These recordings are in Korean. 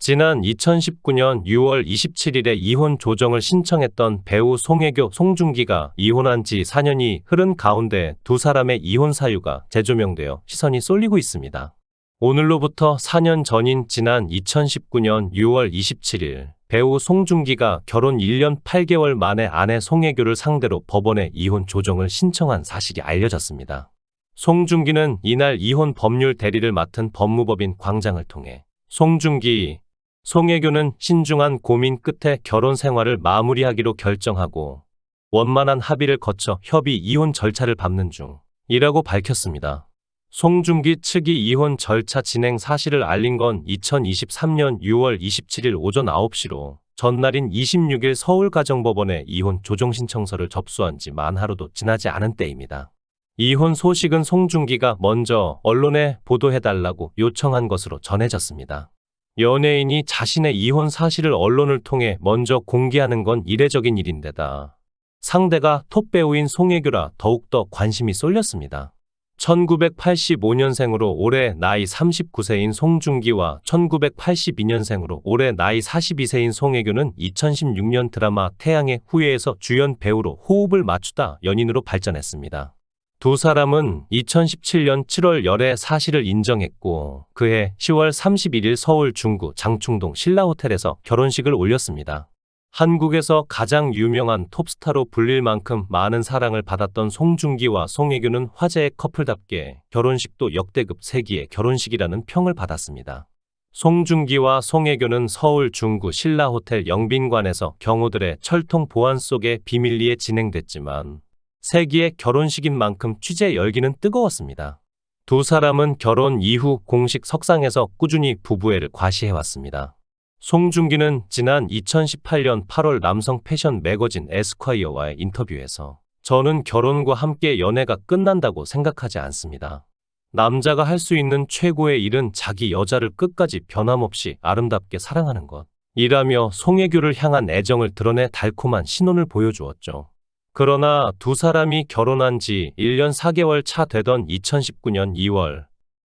지난 2019년 6월 27일에 이혼 조정을 신청했던 배우 송혜교, 송중기가 이혼한 지 4년이 흐른 가운데 두 사람의 이혼 사유가 재조명되어 시선이 쏠리고 있습니다. 오늘로부터 4년 전인 지난 2019년 6월 27일 배우 송중기가 결혼 1년 8개월 만에 아내 송혜교를 상대로 법원에 이혼 조정을 신청한 사실이 알려졌습니다. 송중기는 이날 이혼 법률 대리를 맡은 법무법인 광장을 통해 송중기, 송혜교는 신중한 고민 끝에 결혼 생활을 마무리하기로 결정하고 원만한 합의를 거쳐 협의 이혼 절차를 밟는 중이라고 밝혔습니다. 송중기 측이 이혼 절차 진행 사실을 알린 건 2023년 6월 27일 오전 9시로 전날인 26일 서울가정법원에 이혼 조정 신청서를 접수한 지 만 하루도 지나지 않은 때입니다. 이혼 소식은 송중기가 먼저 언론에 보도해달라고 요청한 것으로 전해졌습니다. 연예인이 자신의 이혼 사실을 언론을 통해 먼저 공개하는 건 이례적인 일인데다 상대가 톱배우인 송혜교라 더욱더 관심이 쏠렸습니다. 1985년생으로 올해 나이 39세인 송중기와 1982년생으로 올해 나이 42세인 송혜교는 2016년 드라마 태양의 후예에서 주연 배우로 호흡을 맞추다 연인으로 발전했습니다. 두 사람은 2017년 7월 열애 사실을 인정했고 그해 10월 31일 서울 중구 장충동 신라호텔에서 결혼식을 올렸습니다. 한국에서 가장 유명한 톱스타로 불릴 만큼 많은 사랑을 받았던 송중기와 송혜교는 화제의 커플답게 결혼식도 역대급 세기의 결혼식이라는 평을 받았습니다. 송중기와 송혜교는 서울 중구 신라호텔 영빈관에서 경호들의 철통 보안 속에 비밀리에 진행됐지만 세기의 결혼식인 만큼 취재 열기는 뜨거웠습니다. 두 사람은 결혼 이후 공식 석상에서 꾸준히 부부애를 과시해왔습니다. 송중기는 지난 2018년 8월 남성 패션 매거진 에스콰이어와의 인터뷰에서 저는 결혼과 함께 연애가 끝난다고 생각하지 않습니다. 남자가 할 수 있는 최고의 일은 자기 여자를 끝까지 변함없이 아름답게 사랑하는 것 이라며 송혜교를 향한 애정을 드러내 달콤한 신혼을 보여주었죠. 그러나 두 사람이 결혼한 지 1년 4개월 차 되던 2019년 2월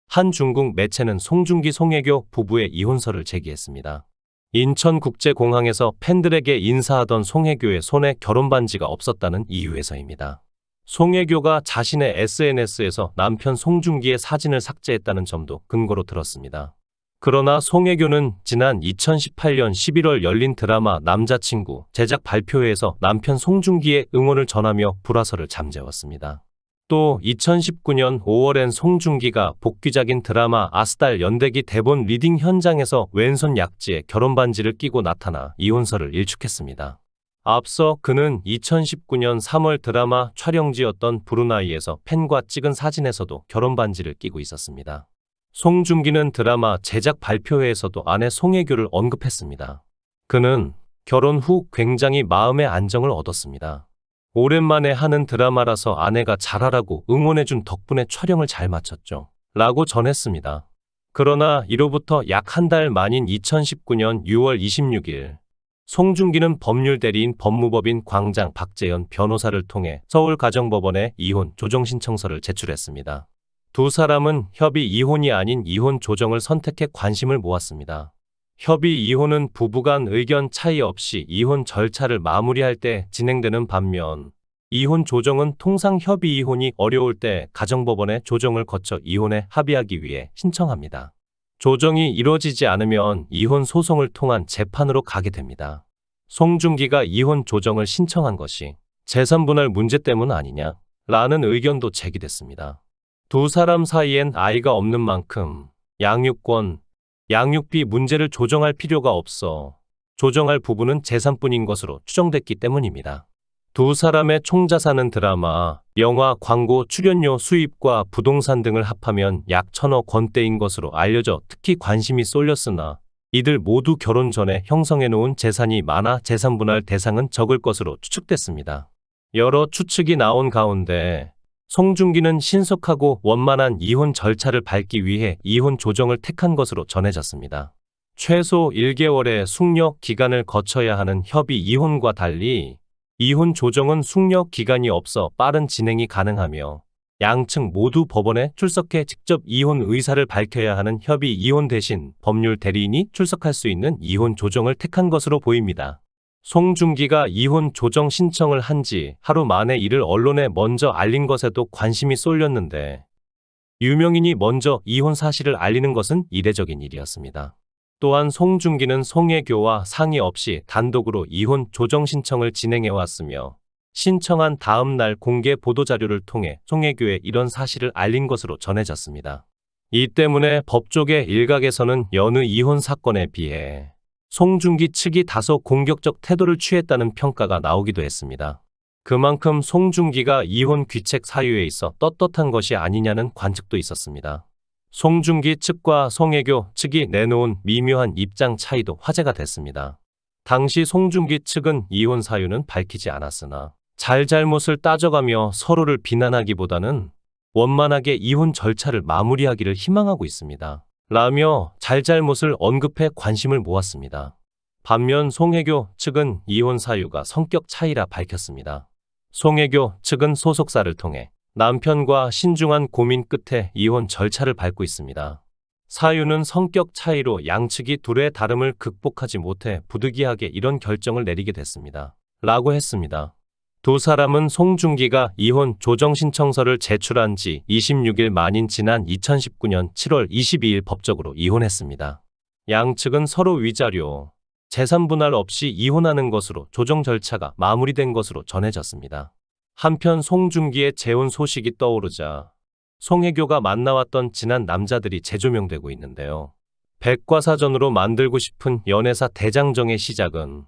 한 중국 매체는 송중기 송혜교 부부의 이혼설을 제기했습니다. 인천국제공항에서 팬들에게 인사하던 송혜교의 손에 결혼반지가 없었다는 이유에서입니다. 송혜교가 자신의 SNS에서 남편 송중기의 사진을 삭제했다는 점도 근거로 들었습니다. 그러나 송혜교는 지난 2018년 11월 열린 드라마 남자친구 제작 발표회에서 남편 송중기의 응원을 전하며 불화설을 잠재웠습니다. 또 2019년 5월엔 송중기가 복귀작인 드라마 아스달 연대기 대본 리딩 현장에서 왼손 약지에 결혼반지를 끼고 나타나 이혼설을 일축했습니다. 앞서 그는 2019년 3월 드라마 촬영지였던 브루나이에서 팬과 찍은 사진에서도 결혼반지를 끼고 있었습니다. 송중기는 드라마 제작 발표회에서도 아내 송혜교를 언급했습니다. 그는 결혼 후 굉장히 마음의 안정을 얻었습니다. 오랜만에 하는 드라마라서 아내가 잘하라고 응원해준 덕분에 촬영을 잘 마쳤죠. 라고 전했습니다. 그러나 이로부터 약 한 달 만인 2019년 6월 26일 송중기는 법률 대리인 법무법인 광장 박재현 변호사를 통해 서울가정법원에 이혼 조정 신청서를 제출했습니다. 두 사람은 협의 이혼이 아닌 이혼 조정을 선택해 관심을 모았습니다. 협의 이혼은 부부간 의견 차이 없이 이혼 절차를 마무리할 때 진행되는 반면 이혼 조정은 통상 협의 이혼이 어려울 때 가정법원에 조정을 거쳐 이혼에 합의하기 위해 신청합니다. 조정이 이루어지지 않으면 이혼 소송을 통한 재판으로 가게 됩니다. 송중기가 이혼 조정을 신청한 것이 재산분할 문제 때문 아니냐? 라는 의견도 제기됐습니다. 두 사람 사이엔 아이가 없는 만큼 양육권, 양육비 문제를 조정할 필요가 없어 조정할 부분은 재산뿐인 것으로 추정됐기 때문입니다. 두 사람의 총자산은 드라마, 영화, 광고, 출연료 수입과 부동산 등을 합하면 약 1,000억 원대인 것으로 알려져 특히 관심이 쏠렸으나 이들 모두 결혼 전에 형성해놓은 재산이 많아 재산분할 대상은 적을 것으로 추측됐습니다. 여러 추측이 나온 가운데 송중기는 신속하고 원만한 이혼 절차를 밟기 위해 이혼 조정을 택한 것으로 전해졌습니다. 최소 1개월의 숙려 기간을 거쳐야 하는 협의 이혼과 달리 이혼 조정은 숙려 기간이 없어 빠른 진행이 가능하며 양측 모두 법원에 출석해 직접 이혼 의사를 밝혀야 하는 협의 이혼 대신 법률 대리인이 출석할 수 있는 이혼 조정을 택한 것으로 보입니다. 송중기가 이혼 조정 신청을 한 지 하루 만에 이를 언론에 먼저 알린 것에도 관심이 쏠렸는데 유명인이 먼저 이혼 사실을 알리는 것은 이례적인 일이었습니다. 또한 송중기는 송혜교와 상의 없이 단독으로 이혼 조정 신청을 진행해 왔으며 신청한 다음 날 공개 보도자료를 통해 송혜교에 이런 사실을 알린 것으로 전해졌습니다. 이 때문에 법조계 일각에서는 여느 이혼 사건에 비해 송중기 측이 다소 공격적 태도를 취했다는 평가가 나오기도 했습니다. 그만큼 송중기가 이혼 귀책 사유에 있어 떳떳한 것이 아니냐는 관측도 있었습니다. 송중기 측과 송혜교 측이 내놓은 미묘한 입장 차이도 화제가 됐습니다. 당시 송중기 측은 이혼 사유는 밝히지 않았으나 잘잘못을 따져가며 서로를 비난하기보다는 원만하게 이혼 절차를 마무리하기를 희망하고 있습니다. 라며 잘잘못을 언급해 관심을 모았습니다. 반면 송혜교 측은 이혼 사유가 성격 차이라 밝혔습니다. 송혜교 측은 소속사를 통해 남편과 신중한 고민 끝에 이혼 절차를 밟고 있습니다. 사유는 성격 차이로 양측이 둘의 다름을 극복하지 못해 부득이하게 이런 결정을 내리게 됐습니다. 라고 했습니다. 두 사람은 송중기가 이혼 조정 신청서를 제출한 지 26일 만인 지난 2019년 7월 22일 법적으로 이혼했습니다. 양측은 서로 위자료, 재산 분할 없이 이혼하는 것으로 조정 절차가 마무리된 것으로 전해졌습니다. 한편 송중기의 재혼 소식이 떠오르자 송혜교가 만나왔던 지난 남자들이 재조명되고 있는데요. 백과사전으로 만들고 싶은 연애사 대장정의 시작은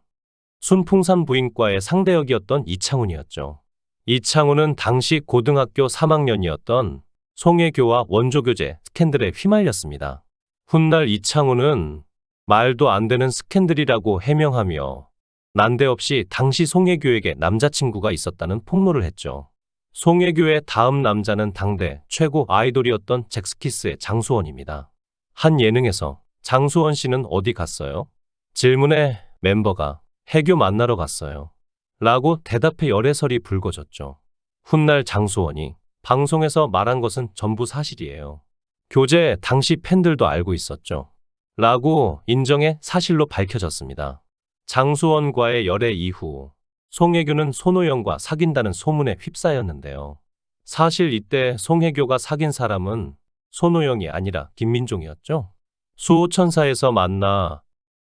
순풍산 부인과의 상대역이었던 이창훈이었죠. 이창훈은 당시 고등학교 3학년이었던 송혜교와 원조교제 스캔들에 휘말렸습니다. 훗날 이창훈은 말도 안 되는 스캔들이라고 해명하며 난데없이 당시 송혜교에게 남자친구가 있었다는 폭로를 했죠. 송혜교의 다음 남자는 당대 최고 아이돌이었던 잭스키스의 장수원입니다. 한 예능에서 장수원 씨는 어디 갔어요? 질문에 멤버가 혜교 만나러 갔어요. 라고 대답해 열애설이 불거졌죠. 훗날 장수원이 방송에서 말한 것은 전부 사실이에요. 교제 당시 팬들도 알고 있었죠. 라고 인정해 사실로 밝혀졌습니다. 장수원과의 열애 이후 송혜교는 손호영과 사귄다는 소문에 휩싸였는데요. 사실 이때 송혜교가 사귄 사람은 손호영이 아니라 김민종이었죠. 수호천사에서 만나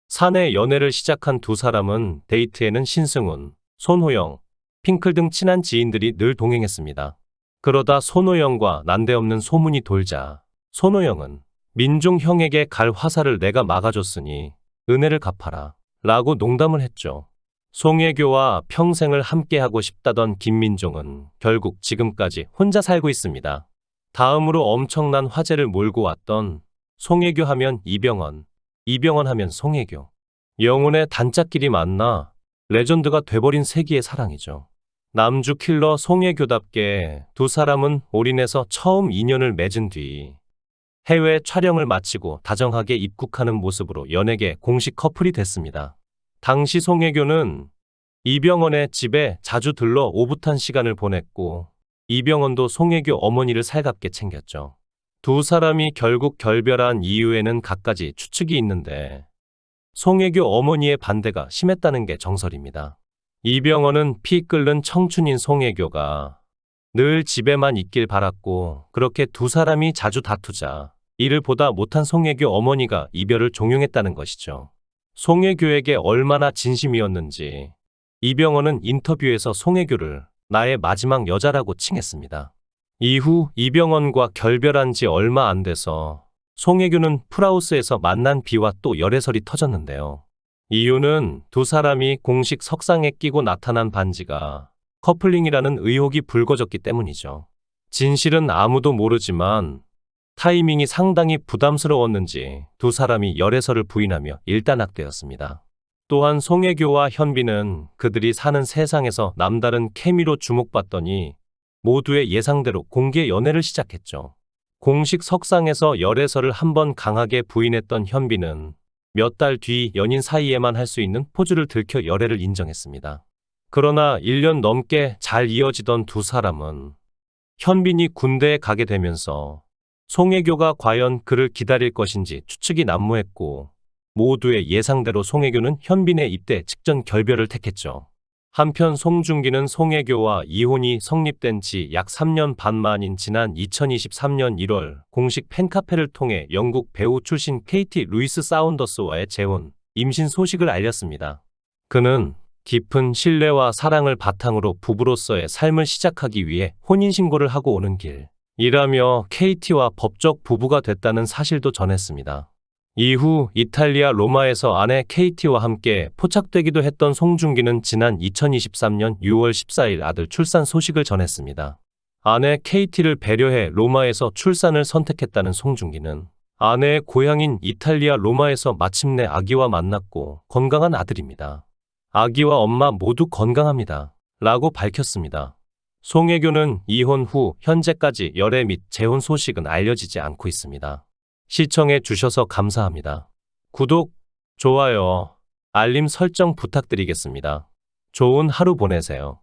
사내 연애를 시작한 두 사람은 데이트에는 신승훈, 손호영, 핑클 등 친한 지인들이 늘 동행했습니다. 그러다 손호영과 난데없는 소문이 돌자 손호영은 민종 형에게 갈 화살을 내가 막아줬으니 은혜를 갚아라 라고 농담을 했죠. 송혜교와 평생을 함께하고 싶다던 김민종은 결국 지금까지 혼자 살고 있습니다. 다음으로 엄청난 화제를 몰고 왔던 송혜교 하면 이병헌, 이병헌 하면 송혜교. 영혼의 단짝끼리 만나 레전드가 돼버린 세기의 사랑이죠. 남주 킬러 송혜교답게 두 사람은 올인해서 처음 인연을 맺은 뒤 해외 촬영을 마치고 다정하게 입국하는 모습으로 연예계 공식 커플이 됐습니다. 당시 송혜교는 이병헌의 집에 자주 들러 오붓한 시간을 보냈고 이병헌도 송혜교 어머니를 살갑게 챙겼죠. 두 사람이 결국 결별한 이유에는 갖가지 추측이 있는데 송혜교 어머니의 반대가 심했다는 게 정설입니다. 이병헌은 피 끓는 청춘인 송혜교가 늘 집에만 있길 바랐고 그렇게 두 사람이 자주 다투자 이를 보다 못한 송혜교 어머니가 이별을 종용했다는 것이죠. 송혜교에게 얼마나 진심이었는지 이병헌은 인터뷰에서 송혜교를 나의 마지막 여자라고 칭했습니다. 이후 이병헌과 결별한 지 얼마 안 돼서 송혜교는 풀하우스에서 만난 비와 또 열애설이 터졌는데요. 이유는 두 사람이 공식 석상에 끼고 나타난 반지가 커플링이라는 의혹이 불거졌기 때문이죠. 진실은 아무도 모르지만 타이밍이 상당히 부담스러웠는지 두 사람이 열애설을 부인하며 일단락되었습니다. 또한 송혜교와 현빈은 그들이 사는 세상에서 남다른 케미로 주목받더니 모두의 예상대로 공개 연애를 시작했죠. 공식 석상에서 열애설을 한번 강하게 부인했던 현빈은 몇 달 뒤 연인 사이에만 할 수 있는 포즈를 들켜 열애를 인정했습니다. 그러나 1년 넘게 잘 이어지던 두 사람은 현빈이 군대에 가게 되면서 송혜교가 과연 그를 기다릴 것인지 추측이 난무했고 모두의 예상대로 송혜교는 현빈의 입대 직전 결별을 택했죠. 한편 송중기는 송혜교와 이혼이 성립된 지 약 3년 반 만인 지난 2023년 1월 공식 팬카페를 통해 영국 배우 출신 케이티 루이스 사운더스와의 재혼, 임신 소식을 알렸습니다. 그는 깊은 신뢰와 사랑을 바탕으로 부부로서의 삶을 시작하기 위해 혼인신고를 하고 오는 길이라며 케이티와 법적 부부가 됐다는 사실도 전했습니다. 이후 이탈리아 로마에서 아내 케이티와 함께 포착되기도 했던 송중기는 지난 2023년 6월 14일 아들 출산 소식을 전했습니다. 아내 케이티를 배려해 로마에서 출산을 선택했다는 송중기는 아내의 고향인 이탈리아 로마에서 마침내 아기와 만났고 건강한 아들입니다. 아기와 엄마 모두 건강합니다. 라고 밝혔습니다. 송혜교는 이혼 후 현재까지 열애 및 재혼 소식은 알려지지 않고 있습니다. 시청해 주셔서 감사합니다. 구독, 좋아요, 알림 설정 부탁드리겠습니다. 좋은 하루 보내세요.